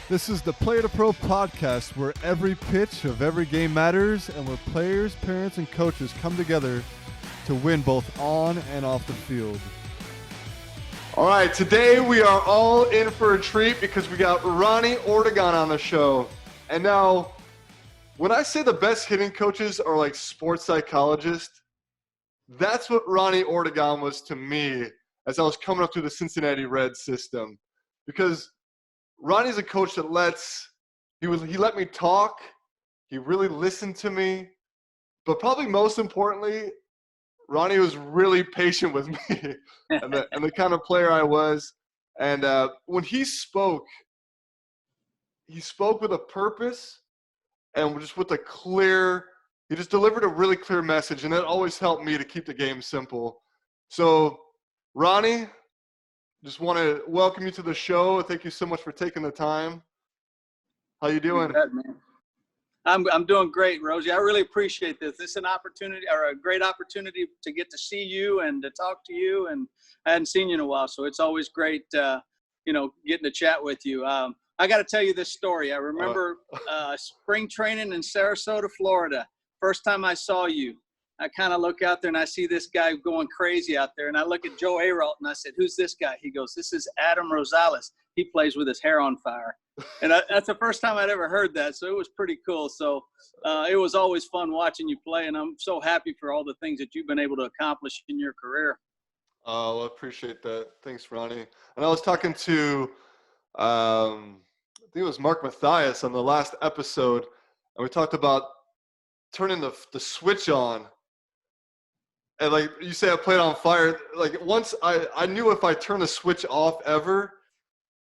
This is the Player to Pro podcast where every pitch of every game matters and where players, parents, and coaches come together to win both on and off the field. All right, today we are all in for a treat because we got Ronnie Ortegon on the show. And now, when I say the best hitting coaches are like sports psychologists, that's what Ronnie Ortegon was to me as I was coming up through the Cincinnati Reds system. Because Ronnie's a coach that he let me talk. He really listened to me. But probably most importantly, Ronnie was really patient with me and the kind of player I was. And when he spoke with a purpose and just with he just delivered a really clear message. And that always helped me to keep the game simple. So, Ronnie, just want to welcome you to the show. Thank you so much for taking the time. How you doing? You bet, man. I'm doing great, Rosie. I really appreciate this. This is an opportunity, or a great opportunity, to get to see you and to talk to you. And I hadn't seen you in a while, so it's always great, getting to chat with you. I got to tell you this story. I remember spring training in Sarasota, Florida. First time I saw you, I kind of look out there and I see this guy going crazy out there. And I look at Joe Aralt and I said, "Who's this guy?" He goes, "This is Adam Rosales. He plays with his hair on fire." And that's the first time I'd ever heard that. So it was pretty cool. So it was always fun watching you play. And I'm so happy for all the things that you've been able to accomplish in your career. Oh, I appreciate that. Thanks, Ronnie. And I was talking to, I think it was Mark Mathias on the last episode. And we talked about turning the switch on. And like you say, I played on fire. Like once I knew if I turned the switch off ever,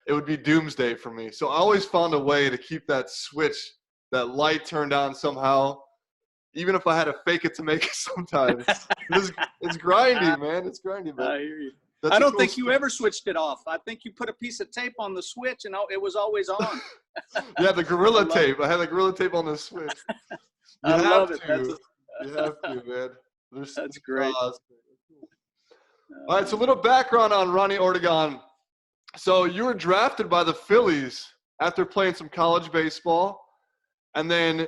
it would be doomsday for me. So I always found a way to keep that switch, that light turned on somehow, even if I had to fake it to make it sometimes. It's grindy, man. It's grindy, man. I hear you. I don't think you ever switched it off. I think you put a piece of tape on the switch and it was always on. Yeah, the Gorilla Tape. I had the Gorilla Tape on the switch. I love it. You have to, man. That's great. All right, so a little background on Ronnie Ortegon. So you were drafted by the Phillies after playing some college baseball. And then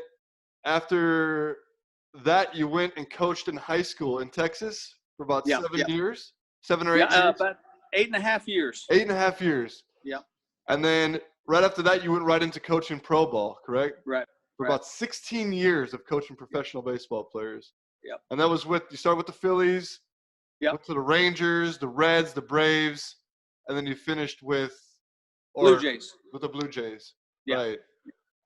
after that, you went and coached in high school in Texas for about 7 years? 7 or 8 years? About 8.5 years. 8.5 years. Yeah. And then right after that, you went right into coaching pro ball, correct? Right. For about 16 years of coaching professional baseball players. Yeah. And that was you started with the Phillies, went to the Rangers, the Reds, the Braves, and then you finished with Blue Jays. With the Blue Jays. Yeah. Right.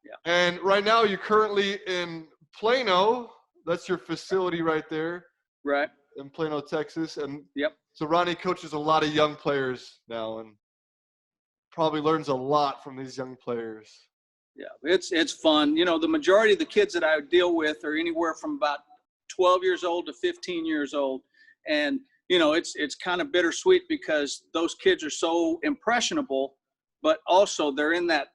Yeah. And right now you're currently in Plano. That's your facility right there. Right. In Plano, Texas. And yep. So Ronnie coaches a lot of young players now and probably learns a lot from these young players. Yeah, it's fun. The majority of the kids that I deal with are anywhere from about 12 years old to 15 years old. And, it's kind of bittersweet because those kids are so impressionable, but also they're in that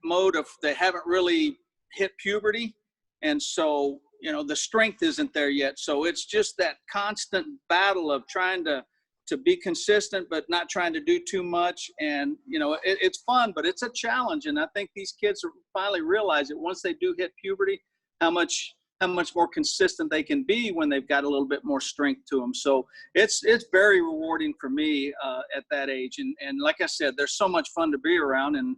mode of they haven't really hit puberty. And so, the strength isn't there yet. So it's just that constant battle of trying to be consistent, but not trying to do too much. And, it's fun, but it's a challenge. And I think these kids finally realize it once they do hit puberty, how much more consistent they can be when they've got a little bit more strength to them. So it's very rewarding for me at that age. And like I said, they're so much fun to be around. And,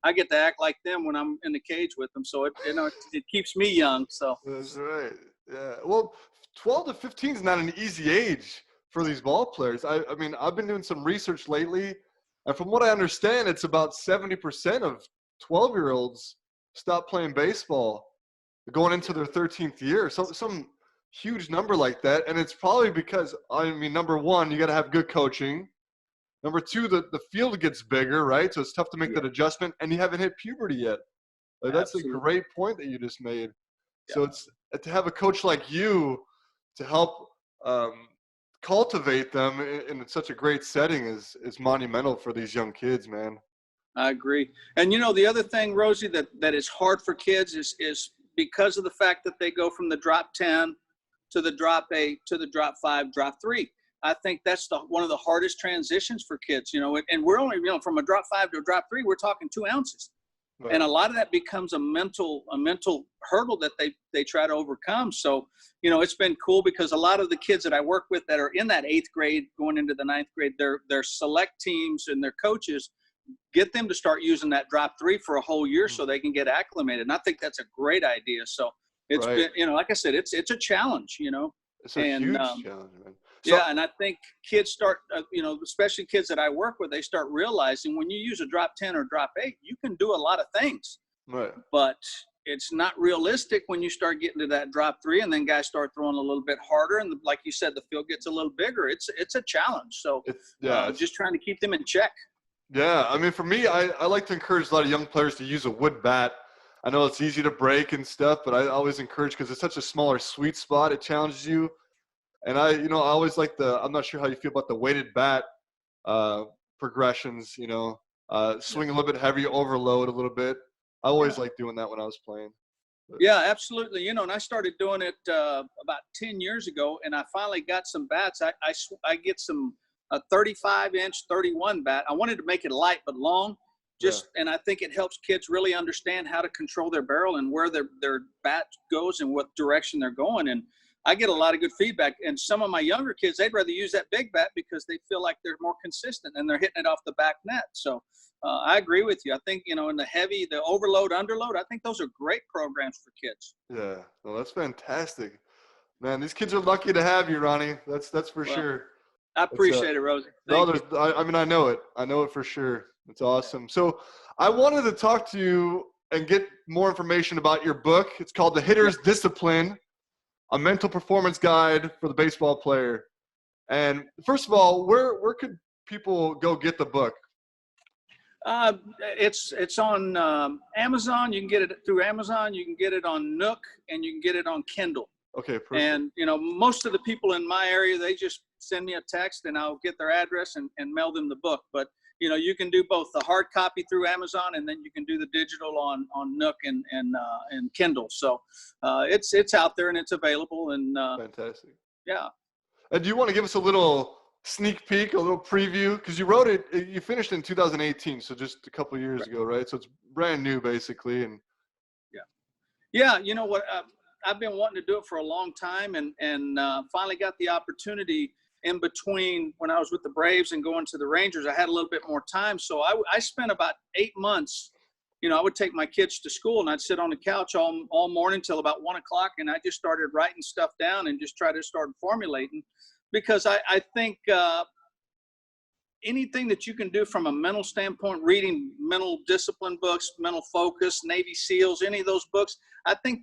I get to act like them when I'm in the cage with them. So it keeps me young. So that's right. Yeah. Well, 12 to 15 is not an easy age for these ball players. I mean, I've been doing some research lately, and from what I understand, it's about 70% of 12-year-olds stop playing baseball going into their 13th year. So some huge number like that. And it's probably because, number one, you got to have good coaching. Number two, the field gets bigger, right? So it's tough to make that adjustment, and you haven't hit puberty yet. That's a great point that you just made. Yeah. So it's to have a coach like you to help cultivate them in such a great setting is monumental for these young kids, man. I agree. And, the other thing, Rosie, that is hard for kids is because of the fact that they go from the drop 10 to the drop 8 to the drop 5, drop 3. I think that's one of the hardest transitions for kids, and we're only, from a drop 5 to a drop 3, we're talking 2 ounces. Right. And a lot of that becomes a mental hurdle that they try to overcome. So, it's been cool because a lot of the kids that I work with that are in that 8th grade going into the 9th grade, their select teams and their coaches get them to start using that drop 3 for a whole year so they can get acclimated. And I think that's a great idea. So it's Right. been, like I said, it's a challenge, It's a huge challenge, man. So, yeah, and I think kids start, especially kids that I work with, they start realizing when you use a drop 10 or drop 8, you can do a lot of things. right. But it's not realistic when you start getting to that drop 3, and then guys start throwing a little bit harder, and like you said, the field gets a little bigger. It's a challenge. So It's just trying to keep them in check. Yeah, I mean, for me, I like to encourage a lot of young players to use a wood bat. I know it's easy to break and stuff, but I always encourage because it's such a smaller sweet spot. It challenges you. And I always like I'm not sure how you feel about the weighted bat progressions, swing a little bit heavier, overload a little bit. I always like doing that when I was playing. But. Yeah, absolutely. And I started doing it about 10 years ago, and I finally got some bats. I get a 35-inch 31 bat. I wanted to make it light but long, and I think it helps kids really understand how to control their barrel and where their bat goes and what direction they're going. And I get a lot of good feedback. And some of my younger kids, they'd rather use that big bat because they feel like they're more consistent and they're hitting it off the back net. So I agree with you. I think, in the heavy, the overload, underload, I think those are great programs for kids. Yeah, well, that's fantastic. Man, these kids are lucky to have you, Ronnie. That's for sure. I appreciate it, Rosie. I know it. I know it for sure. It's awesome. So I wanted to talk to you and get more information about your book. It's called The Hitter's Discipline, a mental performance guide for the baseball player. And first of all, where could people go get the book? It's on Amazon. You can get it through Amazon. You can get it on Nook, and you can get it on Kindle. Okay, perfect. And, most of the people in my area, they just send me a text and I'll get their address and mail them the book. But, you can do both the hard copy through Amazon, and then you can do the digital on Nook and Kindle. So it's out there and it's available. And fantastic. Yeah. And do you want to give us a little sneak peek, a little preview? Because you wrote it, you finished in 2018, so just a couple of years ago, right? So it's brand new, basically. And yeah. You know what? I've been wanting to do it for a long time, and finally got the opportunity in between when I was with the Braves and going to the Rangers. I had a little bit more time, so I spent about 8 months. I would take my kids to school, and I'd sit on the couch all morning till about 1 o'clock, and I just started writing stuff down and just try to start formulating, because I think anything that you can do from a mental standpoint, reading mental discipline books, mental focus, Navy SEALs, any of those books, I think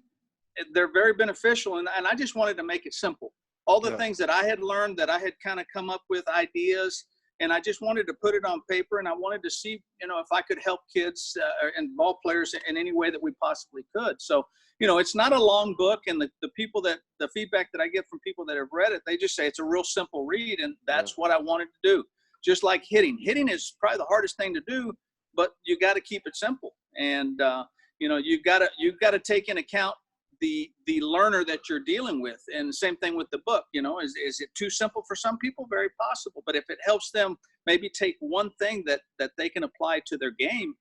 they're very beneficial. And I just wanted to make it simple. All the things that I had learned, that I had kind of come up with ideas, and I just wanted to put it on paper, and I wanted to see, if I could help kids and ball players in any way that we possibly could. So, it's not a long book, and the feedback that I get from people that have read it, they just say it's a real simple read, and that's what I wanted to do. Just like hitting. Hitting is probably the hardest thing to do, but you got to keep it simple. And, you've got to take in account the learner that you're dealing with. And the same thing with the book. Is it too simple for some people? Very possible. But if it helps them maybe take one thing that they can apply to their game,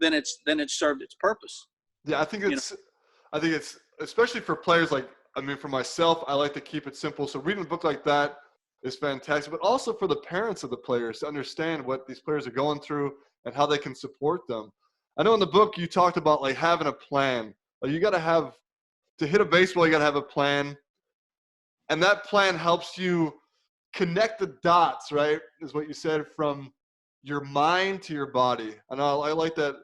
then it's served its purpose. Yeah, I think it's especially for players for myself, I like to keep it simple. So reading a book like that is fantastic, but also for the parents of the players to understand what these players are going through and how they can support them. I know in the book you talked about having a plan. You got to hit a baseball, you got to have a plan. And that plan helps you connect the dots, right? Is what you said, from your mind to your body. And I like that,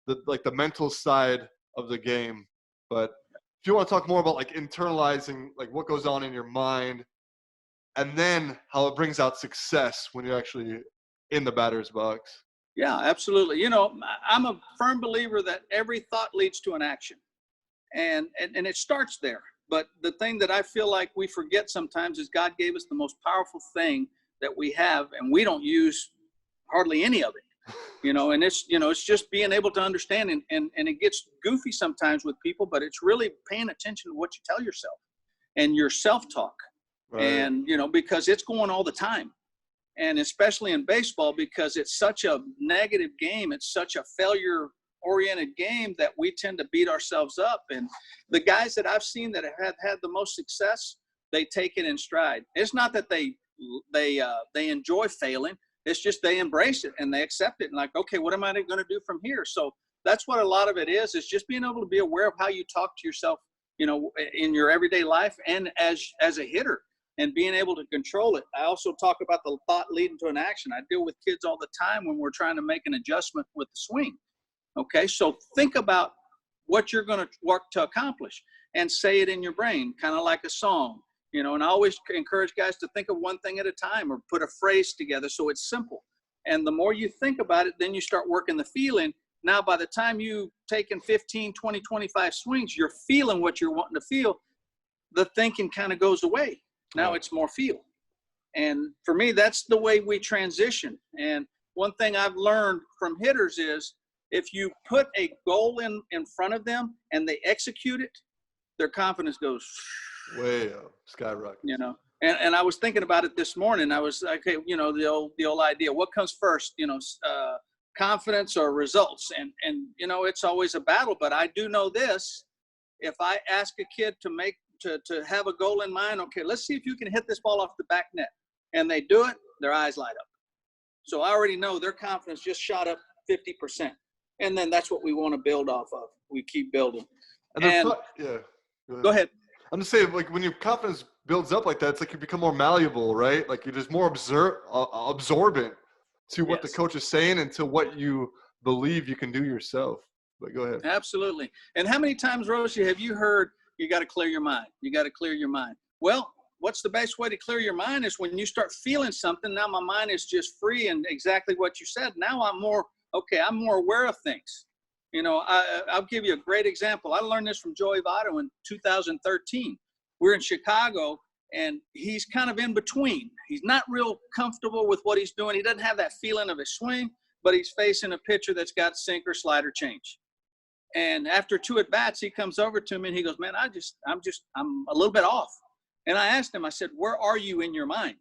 the mental side of the game. But if you want to talk more about internalizing, what goes on in your mind, and then how it brings out success when you're actually in the batter's box. Yeah, absolutely. I'm a firm believer that every thought leads to an action. And it starts there. But the thing that I feel like we forget sometimes is God gave us the most powerful thing that we have, and we don't use hardly any of it. And it's just being able to understand, and it gets goofy sometimes with people, but it's really paying attention to what you tell yourself and your self-talk. Right. And, because it's going all the time. And especially in baseball, because it's such a negative game, it's such a failure oriented game that we tend to beat ourselves up. And the guys that I've seen that have had the most success, they take it in stride. It's not that they enjoy failing. It's just they embrace it and they accept it and like, okay, what am I going to do from here? So that's what a lot of it is just being able to be aware of how you talk to yourself, you know, in your everyday life and as a hitter, and being able to control it. I also talk about the thought leading to an action. I deal with kids all the time when we're trying to make an adjustment with the swing. Okay, so think about what you're going to work to accomplish and say it in your brain, kind of like a song, you know. And I always encourage guys to think of one thing at a time or put a phrase together so it's simple. And the more you think about it, then you start working the feeling. Now, by the time you've taken 15, 20, 25 swings, you're feeling what you're wanting to feel. The thinking kind of goes away. Now it's more feel. And for me, that's the way we transition. And one thing I've learned from hitters is if you put a goal in front of them and they execute it, their confidence goes way up, skyrocket. You know, and I was thinking about it this morning. I was, okay, you know, the old idea, what comes first, you know, confidence or results? And, you know, it's always a battle, but I do know this. If I ask a kid to have a goal in mind, okay, let's see if you can hit this ball off the back net, and they do it, their eyes light up. So I already know their confidence just shot up 50%. And then that's what we want to build off of. We keep building. And yeah. Go ahead. I'm just saying, like, when your confidence builds up like that, it's like you become more malleable, right? Like you're just more absorbent to what the coach is saying and to what you believe you can do yourself. But go ahead. Absolutely. And how many times, Rosie, have you heard, you got to clear your mind? You got to clear your mind. Well, what's the best way to clear your mind is when you start feeling something. Now my mind is just free, and exactly what you said. Now I'm more aware of things. You know, I'll give you a great example. I learned this from Joey Votto in 2013. We're in Chicago, and he's kind of in between. He's not real comfortable with what he's doing. He doesn't have that feeling of his swing, but he's facing a pitcher that's got sinker, slider, change. And after 2 at-bats, he comes over to me and he goes, man, I'm a little bit off. And I asked him, I said, where are you in your mind?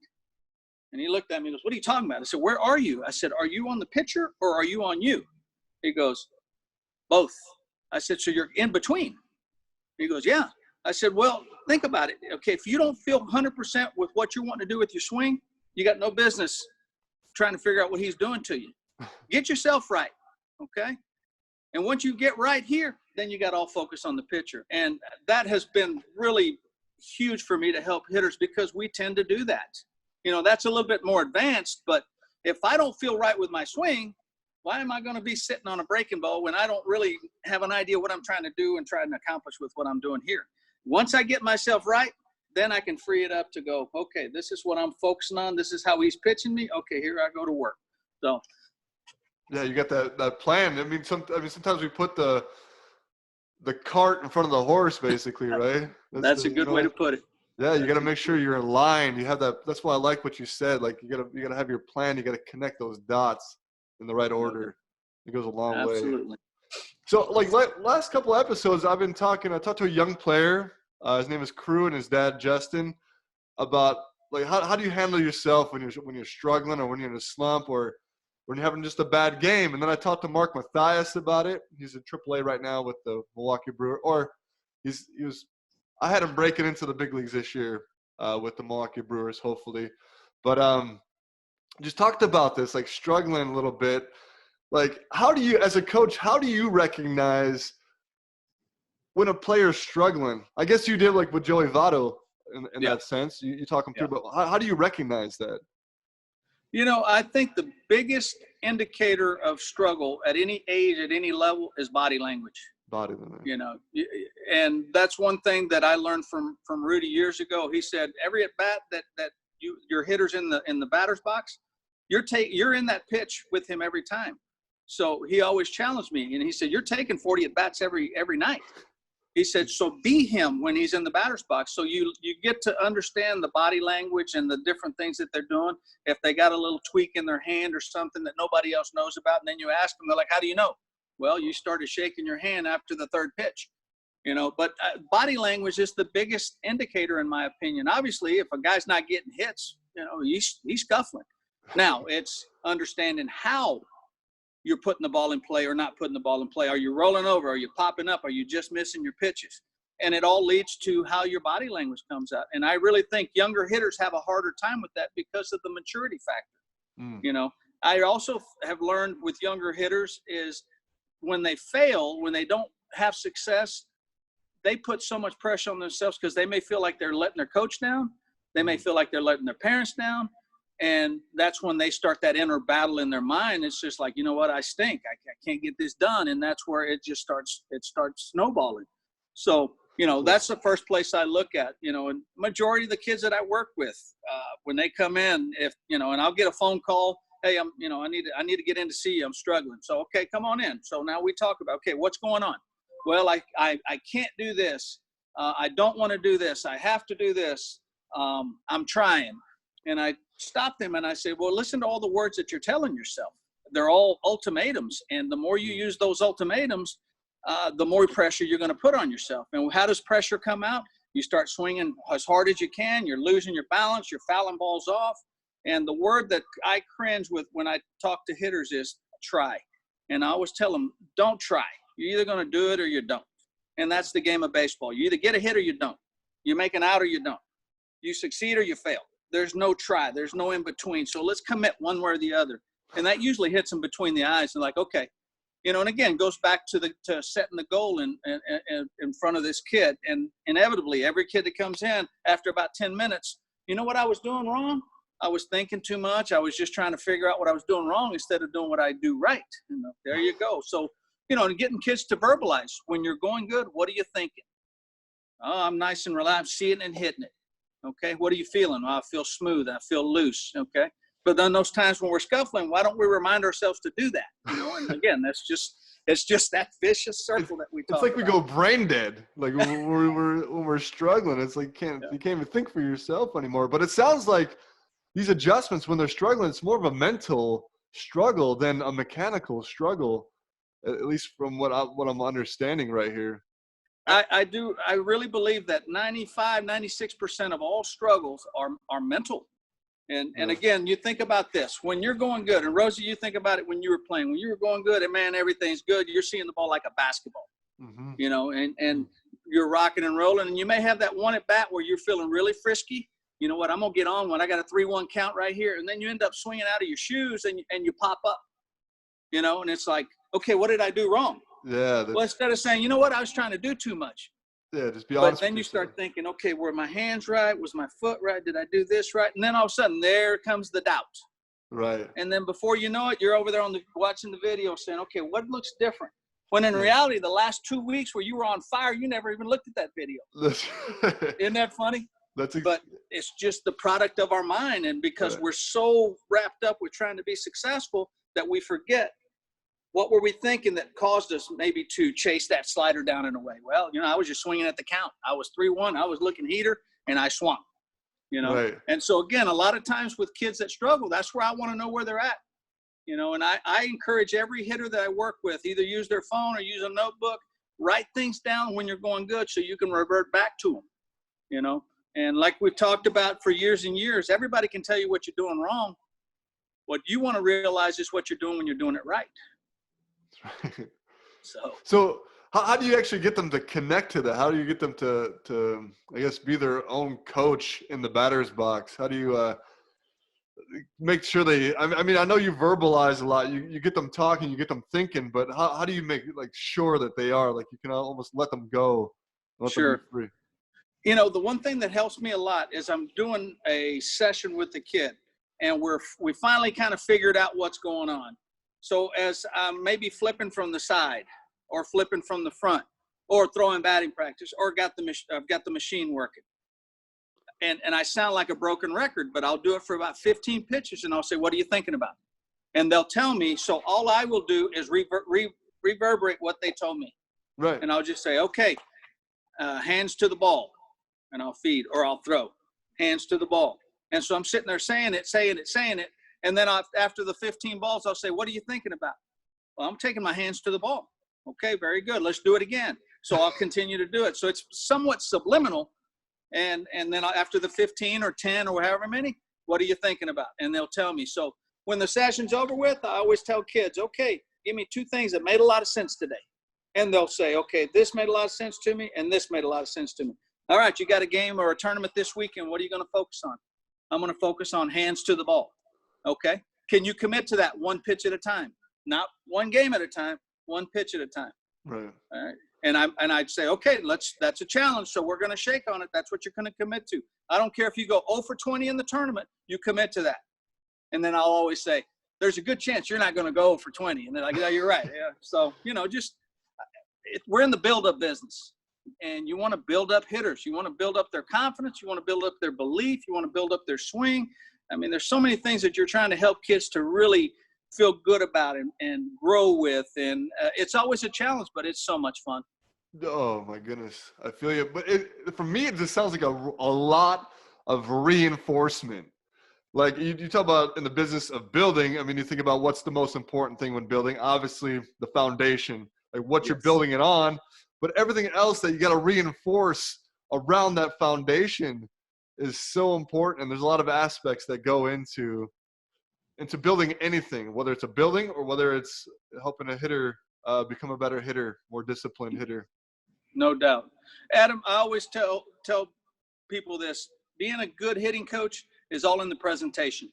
And he looked at me and goes, what are you talking about? I said, where are you? I said, are you on the pitcher or are you on you? He goes, both. I said, so you're in between? He goes, yeah. I said, well, think about it. Okay, if you don't feel 100% with what you want to do with your swing, you got no business trying to figure out what he's doing to you. Get yourself right, okay? And once you get right here, then you got all focus on the pitcher. And that has been really huge for me to help hitters because we tend to do that. You know, that's a little bit more advanced, but if I don't feel right with my swing, why am I going to be sitting on a breaking ball when I don't really have an idea what I'm trying to do and trying to accomplish with what I'm doing here? Once I get myself right, then I can free it up to go, okay, this is what I'm focusing on. This is how he's pitching me. Okay, here I go to work. So. Yeah, you got that plan. I mean, sometimes we put the cart in front of the horse, basically, right? That's a good way to put it. Yeah, you got to make sure you're in line. You have that. That's why I like what you said. Like you got to have your plan. You got to connect those dots in the right order. It goes a long way. Absolutely. So, like last couple episodes, I talked to a young player. His name is Crew, and his dad Justin, about like how do you handle yourself when you're struggling or when you're in a slump or when you're having just a bad game. And then I talked to Mark Mathias about it. He's in AAA right now with the Milwaukee Brewers. Or I had him breaking into the big leagues this year with the Milwaukee Brewers, hopefully. But just talked about this, like struggling a little bit. Like, as a coach, how do you recognize when a player's struggling? I guess you did like with Joey Votto in that sense. You talk him through, but how do you recognize that? You know, I think the biggest indicator of struggle at any age, at any level, is body language. Body language. You know, and that's one thing that I learned from Rudy years ago. He said every at bat that your hitter's in the batter's box, you're in that pitch with him every time. So he always challenged me, and he said, "You're taking 40 at bats every night." He said, so be him when he's in the batter's box. So you get to understand the body language and the different things that they're doing. If they got a little tweak in their hand or something that nobody else knows about, and then you ask them, they're like, how do you know? Well, you started shaking your hand after the third pitch. You know, but body language is the biggest indicator, in my opinion. Obviously, if a guy's not getting hits, you know, he's scuffling. Now, it's understanding how you're putting the ball in play or not putting the ball in play. Are you rolling over? Are you popping up? Are you just missing your pitches? And it all leads to how your body language comes out. And I really think younger hitters have a harder time with that because of the maturity factor. You know, I also have learned with younger hitters is when they fail, when they don't have success, they put so much pressure on themselves because they may feel like they're letting their coach down. They may feel like they're letting their parents down. And that's when they start that inner battle in their mind. It's just like, you know what, I stink. I can't get this done. And that's where it just starts snowballing. So, you know, that's the first place I look at, you know, and majority of the kids that I work with, when they come in, if, you know, and I'll get a phone call, hey, I need to get in to see you. I'm struggling. So, okay, come on in. So now we talk about, okay, what's going on? Well, I can't do this. I don't want to do this. I have to do this. I'm trying. And I stop them and I say, well, listen to all the words that you're telling yourself. They're all ultimatums. And the more you use those ultimatums, the more pressure you're going to put on yourself. And how does pressure come out? You start swinging as hard as you can. You're losing your balance. You're fouling balls off. And the word that I cringe with when I talk to hitters is try. And I always tell them, don't try. You're either going to do it or you don't. And that's the game of baseball. You either get a hit or you don't. You make an out or you don't. You succeed or you fail. There's no try. There's no in between. So let's commit one way or the other. And that usually hits them between the eyes and like, okay, you know, and again, goes back to setting the goal in front of this kid. And inevitably, every kid that comes in after about 10 minutes, you know what I was doing wrong? I was thinking too much. I was just trying to figure out what I was doing wrong instead of doing what I do right. You know, there you go. So, you know, and getting kids to verbalize when you're going good, what are you thinking? Oh, I'm nice and relaxed, seeing it and hitting it. Okay, what are you feeling? Oh, I feel smooth. I feel loose. Okay, but then those times when we're scuffling, why don't we remind ourselves to do that? You know, and again, it's just that vicious circle that we talk about. It's like we go brain dead. Like when we're struggling, it's like you can't even think for yourself anymore. But it sounds like these adjustments when they're struggling, it's more of a mental struggle than a mechanical struggle, at least from what I'm understanding right here. I really believe that 95-96% of all struggles are mental. And again, you think about this when you're going good, and Rosie, you think about it when you were playing. When you were going good, and man, everything's good. You're seeing the ball like a basketball, you know, and you're rocking and rolling. And you may have that one at bat where you're feeling really frisky. You know what? I'm gonna get on when I got a 3-1 count right here, and then you end up swinging out of your shoes and you pop up, you know, and it's like, okay, what did I do wrong? Yeah. Well, instead of saying, you know what, I was trying to do too much. Yeah, just be honest. But then you start thinking, okay, were my hands right? Was my foot right? Did I do this right? And then all of a sudden, there comes the doubt. Right. And then before you know it, you're over there watching the video saying, okay, what looks different? When in reality, the last 2 weeks where you were on fire, you never even looked at that video. Isn't that funny? But it's just the product of our mind. And because we're so wrapped up with trying to be successful that we forget what were we thinking that caused us maybe to chase that slider down in a way? Well, you know, I was just swinging at the count. I was 3-1. I was looking heater, and I swung, you know. Right. And so, again, a lot of times with kids that struggle, that's where I want to know where they're at, you know. And I encourage every hitter that I work with, either use their phone or use a notebook, write things down when you're going good so you can revert back to them, you know. And like we've talked about for years and years, everybody can tell you what you're doing wrong. What you want to realize is what you're doing when you're doing it right. So how do you actually get them to connect to that? How do you get them to I guess be their own coach in the batter's box? How do you make sure I mean I know you verbalize a lot, you get them talking, you get them thinking, but how do you make like sure that they are, like you can almost let them go, let them be free? You know, the one thing that helps me a lot is I'm doing a session with the kid and we finally kind of figured out what's going on. So as I'm maybe flipping from the side or flipping from the front or throwing batting practice or I've got the machine working. And I sound like a broken record, but I'll do it for about 15 pitches and I'll say, what are you thinking about? And they'll tell me. So all I will do is reverberate what they told me. Right. And I'll just say, okay, hands to the ball. And I'll feed or I'll throw. Hands to the ball. And so I'm sitting there saying it. And then after the 15 balls, I'll say, what are you thinking about? Well, I'm taking my hands to the ball. Okay, very good. Let's do it again. So I'll continue to do it. So it's somewhat subliminal. And then after the 15 or 10 or however many, what are you thinking about? And they'll tell me. So when the session's over with, I always tell kids, okay, give me two things that made a lot of sense today. And they'll say, okay, this made a lot of sense to me, and this made a lot of sense to me. All right, you got a game or a tournament this weekend. What are you going to focus on? I'm going to focus on hands to the ball. Okay. Can you commit to that one pitch at a time? Not one game at a time, one pitch at a time. Right. All right. And I'd say, okay, that's a challenge. So we're going to shake on it. That's what you're going to commit to. I don't care if you go 0 for 20 in the tournament, you commit to that. And then I'll always say, there's a good chance you're not going to go 0 for 20. And they're like, yeah, you're right. Yeah. So, we're in the build-up business. And you want to build up hitters. You want to build up their confidence. You want to build up their belief. You want to build up their swing. I mean, there's so many things that you're trying to help kids to really feel good about and grow with. And it's always a challenge, but it's so much fun. Oh, my goodness. I feel you. But for me, it just sounds like a lot of reinforcement. Like you talk about in the business of building. I mean, you think about what's the most important thing when building. Obviously, the foundation, like what you're building it on. But everything else that you got to reinforce around that foundation is so important. And there's a lot of aspects that go into building anything, whether it's a building or whether it's helping a hitter become a better hitter, more disciplined hitter. No doubt. Adam, I always tell people this. Being a good hitting coach is all in the presentation.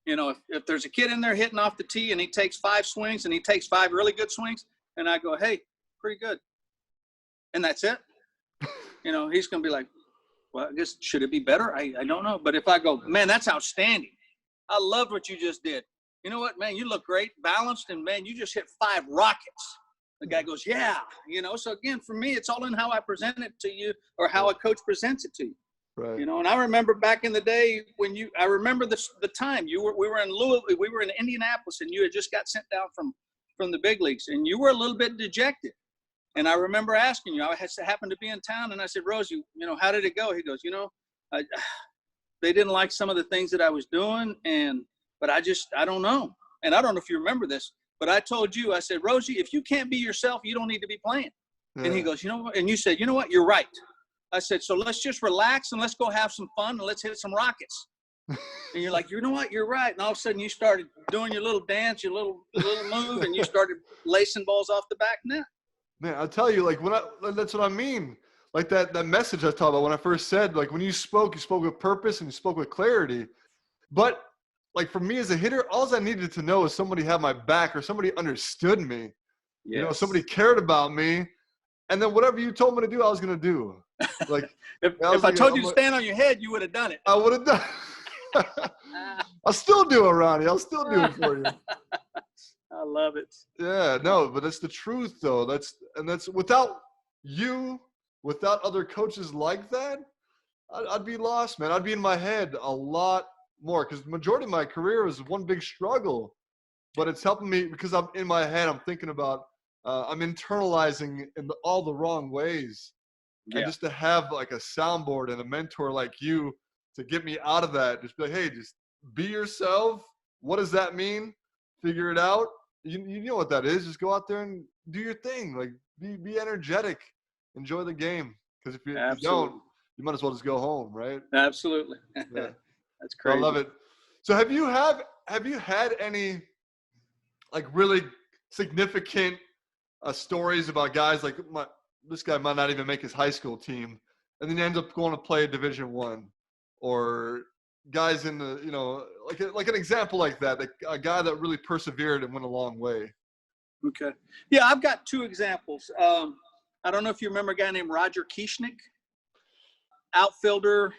If there's a kid in there hitting off the tee and he takes 5 swings and he takes 5 really good swings, and I go, hey, pretty good. And that's it. He's going to be like, well, I guess, should it be better? I don't know. But if I go, man, that's outstanding. I loved what you just did. You know what, man, you look great, balanced, and, man, you just hit 5 rockets. The guy goes, yeah. So, again, for me, it's all in how I present it to you or how a coach presents it to you. Right. And I remember back in the day I remember the time we were in Louisville, we were in Indianapolis, and you had just got sent down from the big leagues, and you were a little bit dejected. And I remember asking you, I happened to be in town, and I said, Rosie, how did it go? He goes, they didn't like some of the things that I was doing, but I don't know. And I don't know if you remember this, but I told you, I said, Rosie, if you can't be yourself, you don't need to be playing. Yeah. And he goes, and you said, you know what, you're right. I said, so let's just relax and let's go have some fun and let's hit some rockets. And you're like, you know what, you're right. And all of a sudden you started doing your little dance, your little move, and you started lacing balls off the back net. Man, I'll tell you, that's what I mean. Like that message I talked about when I first said, like when you spoke with purpose and you spoke with clarity. But like for me as a hitter, all I needed to know is somebody had my back or somebody understood me. Yes. Somebody cared about me. And then whatever you told me to do, I was going to do. Like if I told you to stand on your head, you would have done it. I would have done it. I'll still do it, Ronnie. I'll still do it for you. I love it. Yeah, no, but it's the truth though. That's without other coaches like that, I'd be lost, man. I'd be in my head a lot more because the majority of my career was one big struggle. But it's helping me because I'm in my head. I'm thinking about, I'm internalizing in all the wrong ways. Yeah. And just to have like a soundboard and a mentor like you to get me out of that, just be like, hey, just be yourself. What does that mean? Figure it out. You know what that is. Just go out there and do your thing. Like be energetic. Enjoy the game. Because if you don't, you might as well just go home, right? Absolutely. Yeah. That's crazy. I love it. So have you had any like really significant stories about guys like this guy might not even make his high school team, and then he ends up going to play Division I, or guys in the like an example like that, a guy that really persevered and went a long way. Okay, yeah, I've got 2 examples. I don't know if you remember a guy named Roger Kieschnick, outfielder.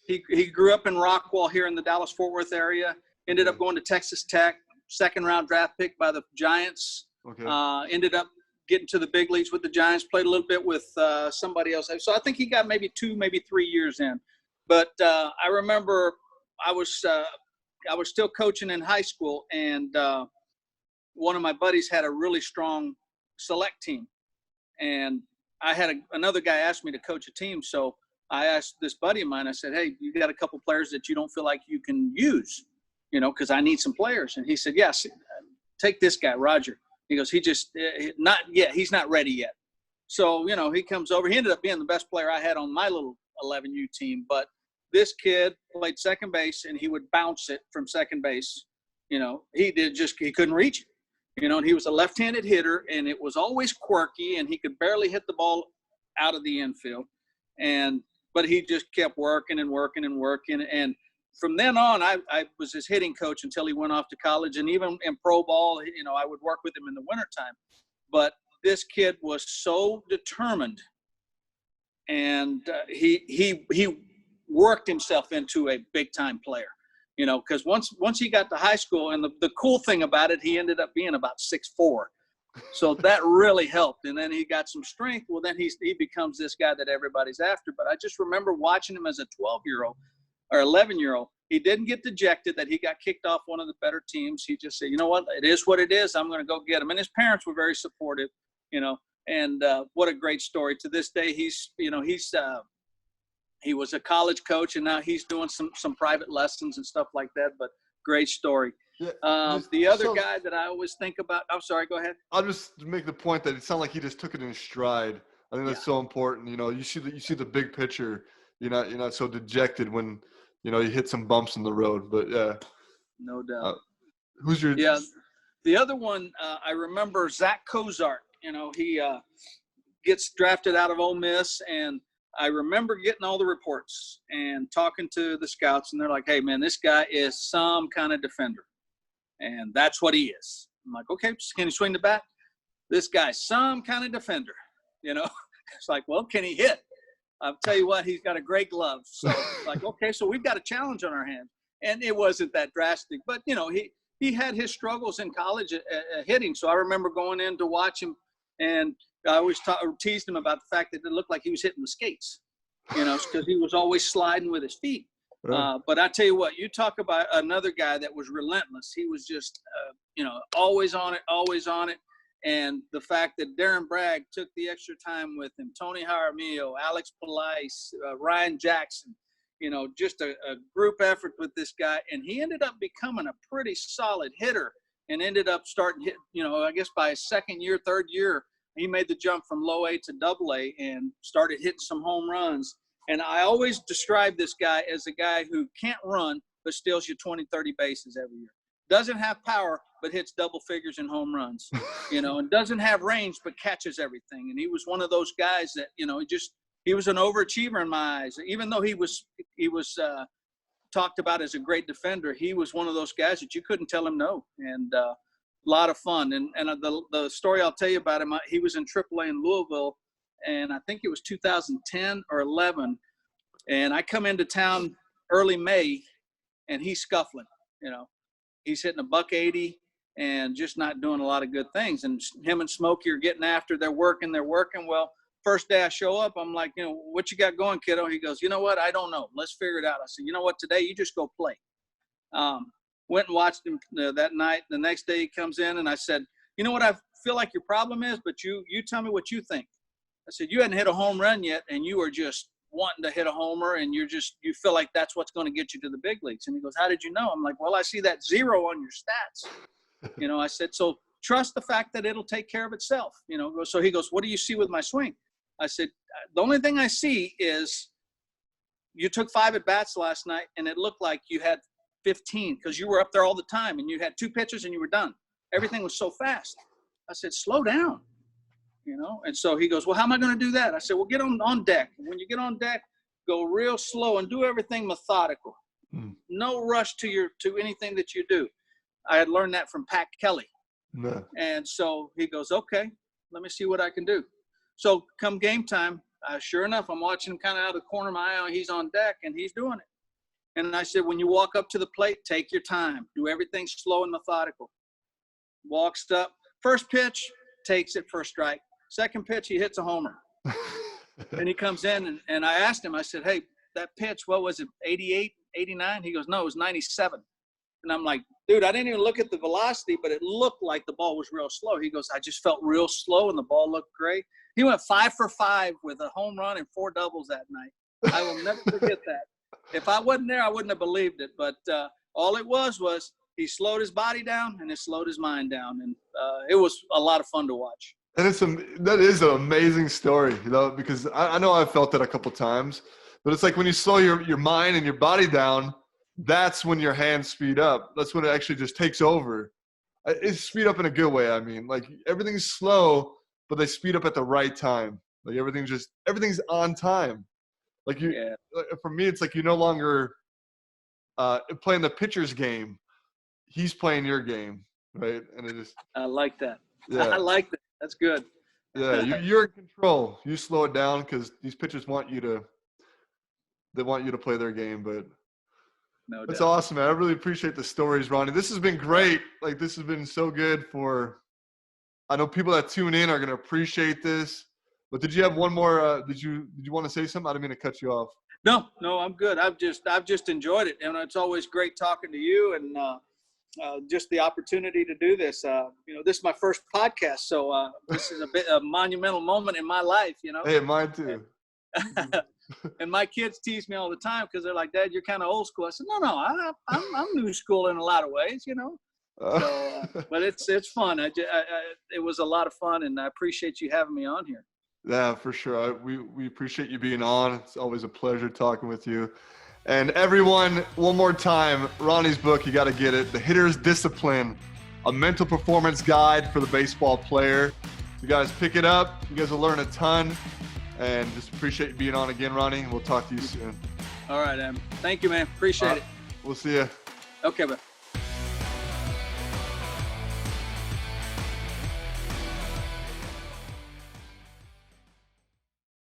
He grew up in Rockwall here in the Dallas-Fort Worth area. Ended up going to Texas Tech, 2nd-round draft pick by the Giants. Okay. Ended up getting to the big leagues with the Giants, played a little bit with somebody else. So I think he got maybe 2, maybe 3 years in. But I remember I was still coaching in high school, and one of my buddies had a really strong select team. And I had another guy ask me to coach a team. So I asked this buddy of mine, I said, hey, you got a couple players that you don't feel like you can use, because I need some players. And he said, yes, take this guy, Roger. He goes, not yet. He's not ready yet. So, he comes over. He ended up being the best player I had on my little 11U team. But this kid played second base, and he would bounce it from second base. He couldn't reach it. And he was a left-handed hitter, and it was always quirky, and he could barely hit the ball out of the infield. But he just kept working and working and working. And from then on, I was his hitting coach until he went off to college. And even in pro ball, I would work with him in the wintertime. But this kid was so determined, and he worked himself into a big-time player. Because once he got to high school, and the cool thing about it, he ended up being about 6'4". So that really helped. And then he got some strength. Well, then he becomes this guy that everybody's after. But I just remember watching him as a 12-year-old or 11-year-old. He didn't get dejected that he got kicked off one of the better teams. He just said, you know what, it is what it is. I'm going to go get him. And his parents were very supportive, and what a great story. To this day, he was a college coach, and now he's doing some private lessons and stuff like that. But great story. Yeah, the other guy that I always think about, I'm sorry, go ahead. I'll just make the point that it sounded like he just took it in stride. I think that's so important. You see the big picture. You're not so dejected when, you hit some bumps in the road. But yeah. No doubt. Who's your? Yeah. The other one, I remember Zach Cozart. He gets drafted out of Ole Miss, and I remember getting all the reports and talking to the scouts, and they're like, hey, man, this guy is some kind of defender. And that's what he is. I'm like, okay, can he swing the bat? This guy's some kind of defender, It's like, well, can he hit? I'll tell you what, he's got a great glove. So like, okay, so we've got a challenge on our hands. And it wasn't that drastic. But, he had his struggles in college at hitting. So I remember going in to watch him, and I always teased him about the fact that it looked like he was hitting with skates, because he was always sliding with his feet. But I tell you what, you talk about another guy that was relentless. He was just, always on it. And the fact that Darren Bragg took the extra time with him, Tony Jaramillo, Alex Pelice, Ryan Jackson, just a group effort with this guy. And he ended up becoming a pretty solid hitter and ended up starting hit, I guess by his second year, third year, he made the jump from low A to double A and started hitting some home runs. And I always describe this guy as a guy who can't run, but steals you 20, 30 bases every year. Doesn't have power, but hits double figures in home runs, and doesn't have range, but catches everything. And he was one of those guys that, he was an overachiever in my eyes. Even though he was talked about as a great defender, he was one of those guys that you couldn't tell him no. And a lot of fun. And the story I'll tell you about him, he was in AAA in Louisville, and I think it was 2010 or 11. And I come into town early May, and he's scuffling, He's hitting $180 and just not doing a lot of good things. And him and Smokey are getting after. They're working. Well, first day I show up, I'm like, what you got going, kiddo? He goes, you know what? I don't know. Let's figure it out. I said, you know what? Today you just go play. Went and watched him that night. The next day he comes in, and I said, you know what I feel like your problem is, but you tell me what you think. I said, you hadn't hit a home run yet, and you are just wanting to hit a homer, and you feel like that's what's going to get you to the big leagues. And he goes, how did you know? I'm like, well, I see that 0 on your stats. I said, so trust the fact that it'll take care of itself. So he goes, what do you see with my swing? I said, the only thing I see is you took 5 at-bats last night, and it looked like you had 15 because you were up there all the time, and you had 2 pitches, and you were done. Everything was so fast. I said, slow down. And so he goes, well, how am I going to do that? I said, well, get on deck. And when you get on deck, go real slow and do everything methodical. No rush to anything that you do. I had learned that from Pat Kelly. No. And so he goes, okay, let me see what I can do. So come game time, sure enough, I'm watching him kind of out of the corner of my eye. He's on deck, and he's doing it. And I said, when you walk up to the plate, take your time. Do everything slow and methodical. Walks up. First pitch, takes it for a strike. Second pitch, he hits a homer. And he comes in, and I asked him, I said, hey, that pitch, what was it, 88, 89? He goes, no, it was 97. And I'm like, dude, I didn't even look at the velocity, but it looked like the ball was real slow. He goes, I just felt real slow, and the ball looked great. He went 5 for 5 with a home run and 4 doubles that night. I will never forget that. If I wasn't there, I wouldn't have believed it. But all it was he slowed his body down, and it slowed his mind down. And it was a lot of fun to watch. And that is an amazing story, because I know I've felt that a couple times, but it's like when you slow your mind and your body down, that's when your hands speed up. That's when it actually just takes over. It's speed up in a good way. I mean, like everything's slow, but they speed up at the right time. Like everything's on time. Like for me, it's like you no longer playing the pitcher's game. He's playing your game, right? And it just. I like that. Yeah. I like that. That's good. Yeah, you're in control. You slow it down because these pitchers want you to play their game. But no that's doubt. awesome, man. I really appreciate the stories, Ronnie. This has been great. Like this has been so good I know people that tune in are going to appreciate this. But did you have one more? Did you want to say something? I didn't mean to cut you off. No, I'm good. I've just enjoyed it, and it's always great talking to you, and just the opportunity to do this. This is my first podcast, so this is a monumental moment in my life. Hey, mine too. And my kids tease me all the time because they're like, "Dad, you're kind of old school." I said, "No, I'm new school in a lot of ways, So, but it's fun. It was a lot of fun, and I appreciate you having me on here. Yeah, for sure. We appreciate you being on. It's always a pleasure talking with you. And everyone, one more time, Ronnie's book, you got to get it. The Hitter's Discipline, a mental performance guide for the baseball player. You guys pick it up. You guys will learn a ton. And just appreciate you being on again, Ronnie. We'll talk to you soon. All right, Em. Thank you, man. Appreciate it. We'll see you. Okay, bye.